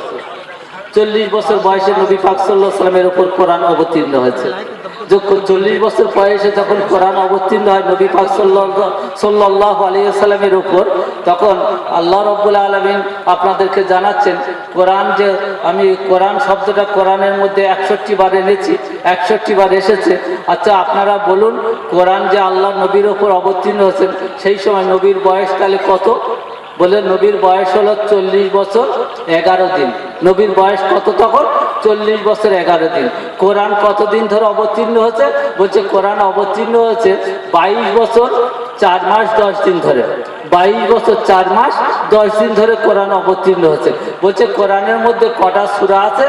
A: 40 বছর বয়সে নবী পাক সাল্লাল্লাহু আলাইহি সাল্লামের উপর কোরআন অবতীর্ণ হয়েছে। 40 বছর বয়সে যখন কোরআন অবতীর্ণ হয় নবী পাক সাল্লাল্লাহু আলাইহি সাল্লামের উপর, তখন আল্লাহ রাব্বুল আলামিন আপনাদেরকে জানাচ্ছেন কোরআন যে আমি কোরআন শব্দটা কোরআনের মধ্যে 61 বার এনেছি, 61 বার এসেছে। আচ্ছা আপনারা বলুন, কোরআন যে আল্লাহ নবীর উপর অবতীর্ণ হয়েছেন সেই সময় নবীর বয়স তাহলে কত? বলে নবীর বয়স হলো 40 বছর 11 দিন। নবীর বয়স কত তখন? 40 বছর 11 দিন। কোরআন কতদিন ধরে অবতীর্ণ হয়েছে? বলছে কোরআন অবতীর্ণ হয়েছে 22 বছর 4 মাস 10 দিন ধরে। 22 বছর 4 মাস 10 দিন ধরে কোরআন অবতীর্ণ হয়েছে। বলছে কোরআনের মধ্যে কটা সূরা আছে?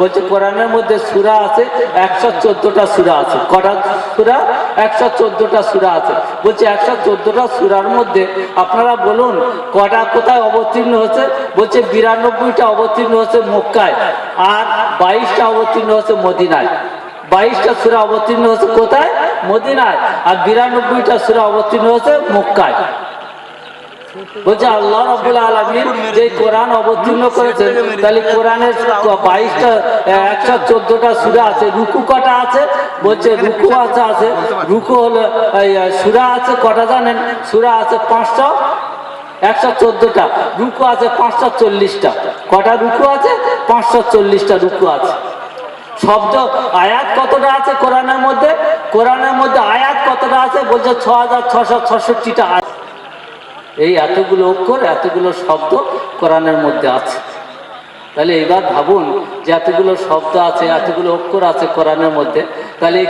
A: বলছে কোরআনের মধ্যে সূরা আছে 114টা সূরা আছে। কটা সূরা? 114টা সূরা আছে। বলছে 114টা সূরার মধ্যে আপনারা বলুন কটা কোথায় অবতীর্ণ হয়েছে? বলছে 92টা অবতীর্ণ হয়েছে মক্কায়, আর 22টা অবতীর্ণ হয়েছে মদিনায়। 22টা সূরা অবতীর্ণ হয়েছে কোথায়? মদিনায়। আর 92টা সূরা অবতীর্ণ হয়েছে মক্কায়। বলছে আল্লাহ রাব্বুল আলামিন যে কোরআন অবতীর্ণ করেছেন, তাহলে কোরআনের 22টা 114টা সূরা আছে। রুকু কটা আছে? বলছে রুকু আছে রুকু হলো সূরা আছে কটা জানেন? সূরা আছে 114টা, রুকু আছে 540টা। কটা রুকু আছে? 540টা রুকু আছে। শব্দ আয়াত কতটা আছে কোরআনের মধ্যে? কোরআনের মধ্যে আয়াত কতটা আছে? বলছে 6666টা আয়াত। এই এতগুলো অক্ষর, এতগুলো শব্দ কোরআনের মধ্যে আছে। তাহলে এবার ভাবুন যে এতগুলো শব্দ আছে, এতগুলো অক্ষর আছে কোরআনের মধ্যে, তাহলে এই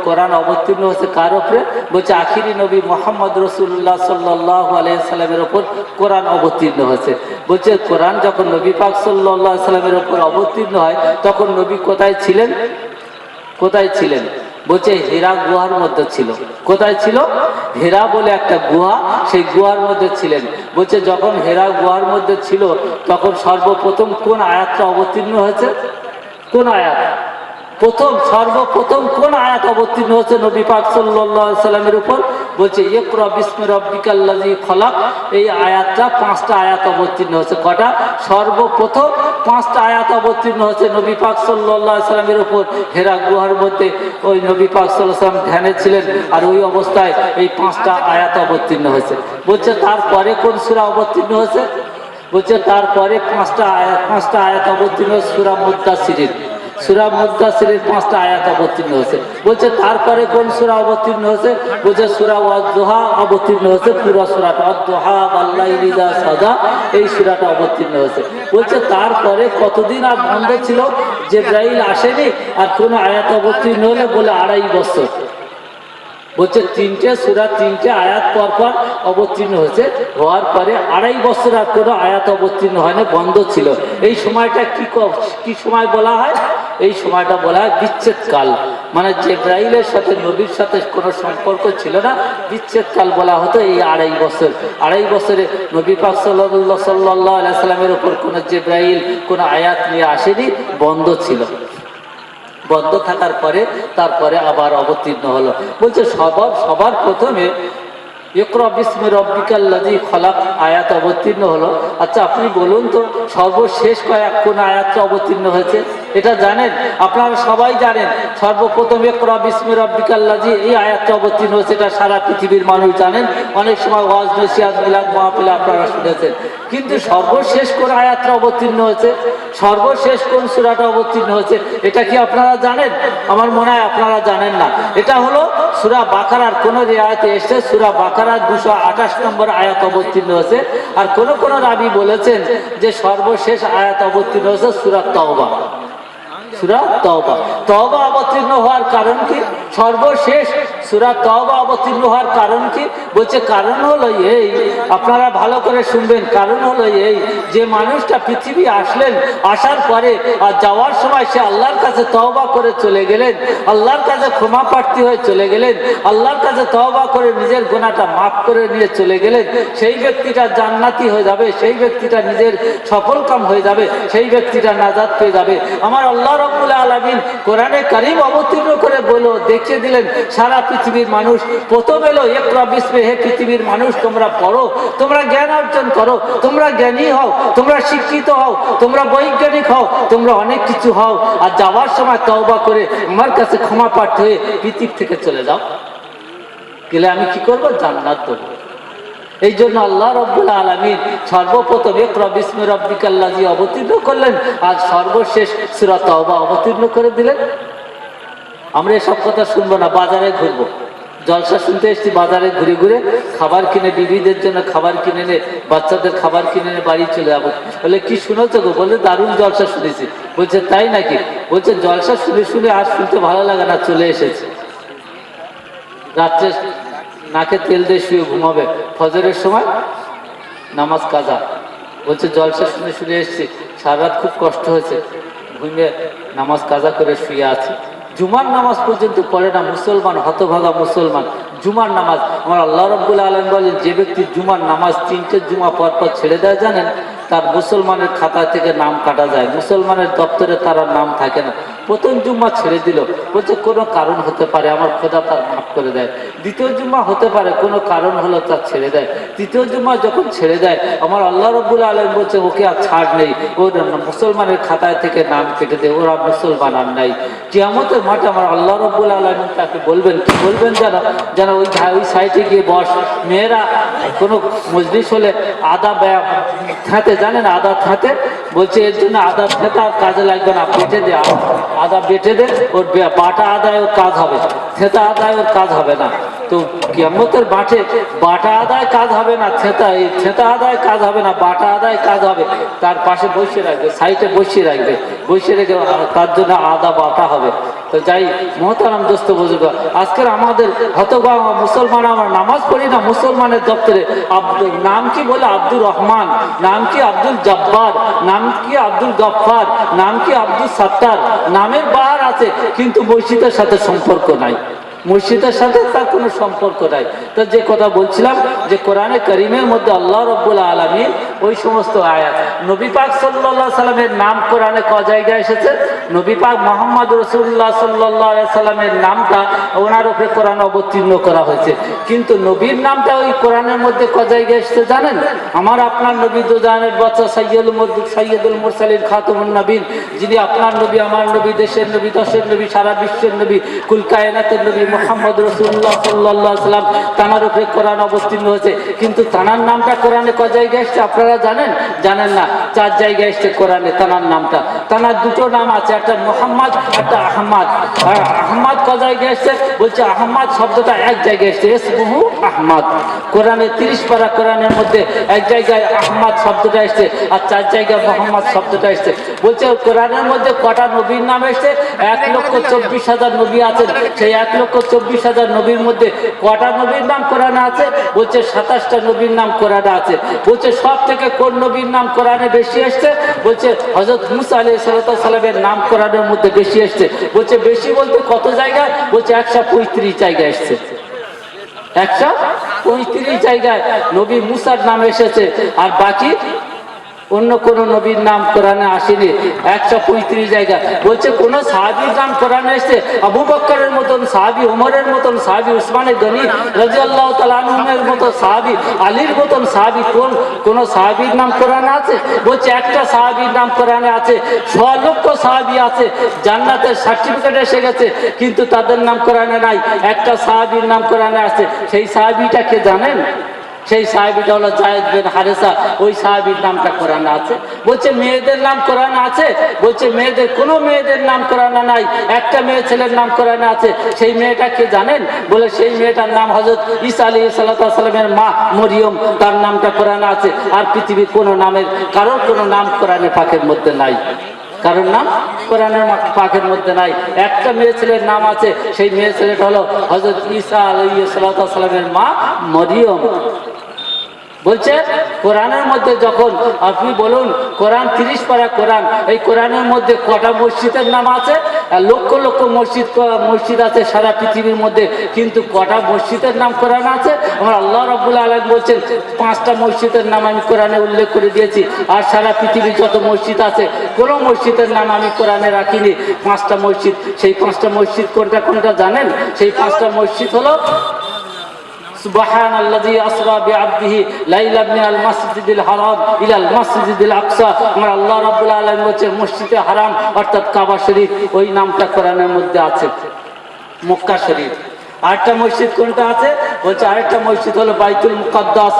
A: কোরআন অবতীর্ণ হচ্ছে কার উপরে? বলছে আখিরি নবী মুহাম্মদ রাসূলুল্লাহ সাল্লাল্লাহু আলাইহি সাল্লামের উপর কোরআন অবতীর্ণ হয়েছে। বলছে কোরআন যখন নবী পাক সাল্লাল্লাহু আলাইহি সাল্লামের উপর অবতীর্ণ হয় তখন নবী কোথায় ছিলেন? কোথায় ছিলেন? বলছে হেরা গুহার মধ্যে ছিল। কোথায় ছিল? হেরা বলে একটা গুহা, সেই গুহার মধ্যে ছিলেন। বলছে যখন হেরা গুহার মধ্যে ছিল তখন সর্বপ্রথম কোন আয়াতটা অবতীর্ণ হয়েছে? কোন আয়াত? সর্বপ্রথম কোন আয়াত অবতীর্ণ হচ্ছে নবী পাক সাল্লাল্লাহু আলাইহি সাল্লামের উপর? বলছে ইকরা বিসমি রাব্বিকাল্লাযী খলাক। এই আয়াতটা 5টা আয়াত অবতীর্ণ হচ্ছে। কটা? সর্বপ্রথম 5টা আয়াত অবতীর্ণ হচ্ছে নবী পাক সাল্লাল্লাহু আলাইহি সাল্লামের উপর হেরা গুহার মধ্যে। ওই নবী পাক সাল্লাল্লাহু আলাইহি সাল্লাম ধ্যানে ছিলেন, আর ওই অবস্থায় এই 5টা আয়াত অবতীর্ণ হয়েছে। বলছে তারপরে কোন সূরা অবতীর্ণ হয়েছে? বলছে তারপরে 5টা আয়াত অবতীর্ণ সূরা মুদ্দাসসিরের। সূরা মুদ্দাসসিরের 5টা আয়াত অবতীর্ণ হয়েছে। বলছে তারপরে কোন সূরা অবতীর্ণ হয়েছে? বলছে সূরা ওয়াদ-দুহা অবতীর্ণ হয়েছে। পুরো সূরাটা ওয়াদ-দুহা ওয়াল-লাইলি ইযা সাজা, এই সূরাটা অবতীর্ণ হয়েছে। বলছে তারপরে কতদিন আর বন্ধ ছিল? জিবরাইল আসেনি, আর কোন আয়াত অবতীর্ণ হলে বলে 2.5 বছর। বলছে 3টে সূরা 3টে আয়াত পরপর অবতীর্ণ হয়েছে। হওয়ার পরে 2.5 বছর আর কোনো আয়াত অবতীর্ণ হয়নি, বন্ধ ছিল। এই সময়টা কি সময় বলা হয়? এই সময়টা বলা হয় বিচ্ছেদকাল। মানে জিবরাইলের সাথে নবীর সাথে কোনো সম্পর্ক ছিল না, বিচ্ছেদকাল বলা হতো এই 2.5 বছর। 2.5 বছরে নবী পাক সাল্লাল্লাহু আলাইহি সাল্লামের উপর কোনো জিবরাইল কোনো আয়াত নিয়ে আসেনি, বন্ধ ছিল। বন্ধ থাকার পরে তারপরে আবার অবতীর্ণ হলো। বলছে সবার প্রথমে ইকরা বিসমি রাব্বিকাল্লাযী খলাক আয়াত অবতীর্ণ হলো। আচ্ছা আপনি বলুন তো সর্বশেষ কোন আয়াতটা অবতীর্ণ হয়েছে? এটা জানেন? আপনারা সবাই জানেন সর্বপ্রথম ইকরা বিসমি রাব্বিকাল্লাযী এই আয়াতটা অবতীর্ণ হয়েছে। এটা সারা পৃথিবীর মানুষ জানেন। অনেক সময় ওয়াজ নসিহত মিলাদ মাহফিলে আপনারা শুনেছেন। কিন্তু সর্বশেষ কোন আয়াতটা অবতীর্ণ হয়েছে? সর্বশেষ কোন সূরাটা অবতীর্ণ হয়েছে এটা কি আপনারা জানেন? আমার মনে হয় আপনারা জানেন না। এটা হলো সূরা বাকারার কোন রিয়ায়তে এসেছে সূরা বাকারার 228 নম্বর আয়াত অবতীর্ণ হয়েছে। আর কোন রাবী বলেছেন যে সর্বশেষ আয়াত অবতীর্ণ হয়েছে সূরা তাওবা। সূরা তাওবা। তাওবা অবতীর্ণ হওয়ার কারণ কি? সর্বশেষ সূরা তাওবা অবতীর্ণ হওয়ার কারণ কি? বলছে কারণ হলো এই, আপনারা ভালো করে শুনবেন। কারণ হলো এই যে মানুষটা পৃথিবী আসলেন, আসার পরে আর যাওয়ার সময় সে আল্লাহর কাছে তওবা করে চলে গেলেন, আল্লাহর কাছে ক্ষমা প্রার্থী হয়ে চলে গেলেন, আল্লাহর কাছে তওবা করে নিজের গুনাহটা মাফ করে নিয়ে চলে গেলেন। সেই ব্যক্তিটা জান্নাতি হয়ে যাবে, সেই ব্যক্তিটা নিজের সফল কাম হয়ে যাবে, সেই ব্যক্তিটা নাজাত পেয়ে যাবে। আমার আল্লাহ রাব্বুল আলামিন কোরআনে কারীম অবতীর্ণ করে দেখিয়ে দিলেন সারা পৃথিবীর মানুষ প্রথম এলো ইকরা বিস্মে, হে পৃথিবীর মানুষ তোমরা পড়ো, তোমরা জ্ঞান অর্জন করো, তোমরা জ্ঞানী হও, তোমরা শিক্ষিত হও, তোমরা বৈজ্ঞানিক হও, তোমরা অনেক কিছু হও, আর যাওয়ার সময় তওবা করে আমার কাছে ক্ষমা প্রার্থী হয়ে পৃথিবী থেকে চলে যাও। গেলে আমি কি করবো? জান্নাত দেবো। এই জন্য আল্লাহ রাব্বুল আলামিন সর্বপ্রথম ইকরা বিস্মি রাব্বিকাল্লাযী অবতীর্ণ করলেন, আর সর্বশেষ সূরা তাওবা অবতীর্ণ করে দিলেন। আমরা এসব কথা শুনবো না, বাজারে ঘুরবো। জলসা শুনতে এসেছি, বাজারে ঘুরে ঘুরে খাবার কিনে, বিবিদের জন্য খাবার কিনে এনে, বাচ্চাদের খাবার কিনে এনে বাড়ি চলে যাবো। বলে কি শুনেছো গো? বলে দারুণ জলসা শুনেছি। বলছে তাই নাকি? বলছে জলসা শুনে শুনে আর শুনতে ভালো লাগে না, চলে এসেছে। রাত্রে নাকে তেল দিয়ে শুয়ে ঘুমাবে, ফজরের সময় নামাজ কাজা। বলছে জলসা শুনে শুনে এসেছি, সারা রাত খুব কষ্ট হয়েছে, ঘুমিয়ে নামাজ কাজা করে শুয়ে আছি। জুমার নামাজ পর্যন্ত পড়ে না মুসলমান, হতভাগা মুসলমান। জুমার নামাজ, আমার আল্লাহ রাব্বুল আলামিন বলেন যে ব্যক্তি জুমার নামাজ 3টে জুমা পর পর ছেড়ে দেয়, জানেন তার মুসলমানের খাতা থেকে নাম কাটা যায়, মুসলমানের দপ্তরে তার নাম থাকে না। প্রথম জুম্মা ছেড়ে দিল, বলছে কোনো কারণ হতে পারে, আমার খোদা তার মাফ করে দেয়। দ্বিতীয় জুম্মা হতে পারে, কোনো কারণ হলো তার ছেড়ে দেয়। তৃতীয় জুম্মা যখন ছেড়ে দেয়, আমার আল্লাহ রাব্বুল আলামিন বলছে ওকে আর ছাড় নেই, ওর মুসলমানের খাতায় থেকে নাম কেটে দেয়, ওরা মুসলমান আর নাই। কিয়ামতের মাঠে আমার আল্লাহ রাব্বুল আলামিন তাকে বলবেন, কি বলবেন যেন ওই সাইডে গিয়ে বস। মেয়েরা কোনো মজলিস হলে আদা থাতে, জানেন আদা থাতে, বলছে এর জন্য আদা থাতে আর কাজে লাগবে না, বেটে দে, আদা বেটে দে, ওর বাটা আদায় ওর কাজ হবে, থেতা আদায় ওর কাজ হবে না। তো কিয়ামতের মাঠে বাটা আদায় কাজ হবে না, থেতা আদায় কাজ হবে না, বাটা আদায় কাজ হবে। তার পাশে বসিয়ে রাখবে, সাইডে বসিয়ে রাখবে, বসিয়ে রেখে তার জন্য আদা বাটা হবে। তো যাই মোহতারাম দোস্ত বুজুর্গ, আজকের আমাদের হতভাগা মুসলমান, আমরা নামাজ পড়ি না মুসলমানের দপ্তরে। নাম কি বলে আব্দুর রহমান, নাম কি আব্দুল জব্বার, নাম কি আব্দুল গফফার, নাম কি আব্দুল সত্তার, নামের বাহার আছে, কিন্তু মসজিদের সাথে সম্পর্ক নাই, মসজিদের সাথে তার কোনো সম্পর্ক নাই। তো যে কথা বলছিলাম যে কোরআনে কারীমের মধ্যে আল্লাহ রাব্বুল আলামিন ওই সমস্ত আয়াত, নবী পাক সাল্লাল্লাহু আলাইহি সাল্লামের নাম কোরআনে ক জায়গায় এসেছে? নবী পাক মুহাম্মদ রাসূলুল্লাহ সাল্লাল্লাহু আলাইহি সাল্লামের নামটা ওনার উপরে কোরআন অবতীর্ণ করা হয়েছে, কিন্তু নবীর নামটা ওই কোরআনের মধ্যে ক জায়গায় এসেছে জানেন? আমার আপনার নবী দুজাহানের বাদশা সাইয়্যিদুল মুরসালিন খাতামুন নবীন, যিনি আপনার নবী, আমার নবী, দেশের নবী, দশের নবী, সারা বিশ্বের নবী, কুল কায়নাতের নবী মুহাম্মদ রাসূলুল্লাহ সাল্লাল্লাহু আলাইহি সাল্লাম, তানার উপরে কোরআন অবতীর্ণ হয়েছে। কিন্তু তানার নামটা কোরআনে ক জায়গায় এসেছে আপনারা জানেন? জানেন না। 4 জায়গায় এসেছে কোরআনে তানার নামটা। তানার 2টো নাম আছে, একটা মুহাম্মদ, একটা আহমদ। আর আহমদ ক জায়গায় এসেছে? বলছে আহমদ শব্দটা 1 জায়গায় এসেছে, ইসমুহু আহমদ। কোরআনে 30 পারা কোরআনের মধ্যে 1 জায়গায় আহমদ শব্দটা এসেছে, আর 4 জায়গায় মুহাম্মদ শব্দটা এসেছে। বলছে কোরআনের মধ্যে কটা নবীর নাম এসেছে? 1,24,000 নবী আছেন, সেই 1,24,000 নবীর মধ্যে কটা নবীর নাম কোরআনে আছে? বলছে 27টা নবীর নাম কোরআনে আছে। বলছে সব থেকে কোন নবীর নাম কোরআনে বেশি এসেছে? বলছে হযরত মুসা আলাইহিস সালামের নাম কোরআনের মধ্যে বেশি এসেছে। বলছে বেশি বলতে কত জায়গায়? বলছে 135 জায়গায় এসেছে, 135 জায়গায় নবী মুসার নাম এসেছে, আর বাকি অন্য কোন নবীর নাম কোরআনে আসেনি। 135 জায়গা। বলছে কোন সাহাবীর নাম কোরআনে এসেছে? আবু বকরের মতন সাহাবী, ওমরের মতন সাহাবী, উসমানে গনি রাদিয়াল্লাহু তাআলা আনহুর মতো সাহাবী, আলীর মতন সাহাবী, কোন সাহাবীর নাম কোরআনে আছে? বলছে একটা সাহাবীর নাম কোরআনে আছে। 6 লক্ষ সাহাবী আছে, জান্নাতের সার্টিফিকেট এসে গেছে, কিন্তু তাদের নাম কোরআনে নাই। একটা সাহাবীর নাম কোরআনে আছে, সেই সাহাবীটা কে জানেন? সেই সাহাবীটা হলো যায়েদ বিন হারেসা, ওই সাহাবীর নামটা কোরআনে আছে। বলছে মেয়েদের নাম কোরআনে আছে? বলছে কোনো মেয়েদের নাম কোরআনে নাই, একটা মেয়ে ছেলের নাম কোরআনে আছে। সেই মেয়েটা কে জানেন? বলে সেই মেয়েটার নাম হযরত ঈসা আলাইহিস সালামের মা মরিয়ম, তার নামটা কোরআনে আছে। আর পৃথিবীর কারোর কোনো নাম কোরআনে পাকের মধ্যে নাই, কারণ নাম কোরআনের পাকের মধ্যে নাই। একটা মেয়ে ছেলের নাম আছে, সেই মেয়ে ছেলেটা হলো হযরত ঈসা আলাইহিস সালামের মা মরিয়ম। বলছে কোরআনের মধ্যে যখন আপনি বলুন কোরআন 30 পারা কোরআন, এই কোরআনের মধ্যে কটা মসজিদের নাম আছে? লক্ষ লক্ষ মসজিদ আছে সারা পৃথিবীর মধ্যে, কিন্তু কটা মসজিদের নাম কোরআন আছে? আমার আল্লাহ রাব্বুল আলামিন বলছেন 5টা মসজিদের নাম আমি কোরআনে উল্লেখ করে দিয়েছি। আর সারা পৃথিবীর যত মসজিদ আছে কোনো মসজিদের নাম আমি কোরআনে রাখিনি। 5টা মসজিদ, সেই 5টা মসজিদ কোনটা কোনটা জানেন? সেই 5টা মসজিদ হলো সুবহানাল্লাযী আসরা বিআবদিহি লাইলাম মিনাল মাসজিদিল হারাম ইলাল মাসজিদিল আকসা। আমার আল্লাহ রাব্বুল আলামিন বলেছেন মসজিদে হারাম অর্থাৎ কাবা শরীফ, ওই নামটা কোরআনের মধ্যে আছে। মক্কা শরীফ। আরেকটা মসজিদ কোনটা আছে? বলছে আরেকটা মসজিদ হলো বাইতুল মুকাদ্দাস।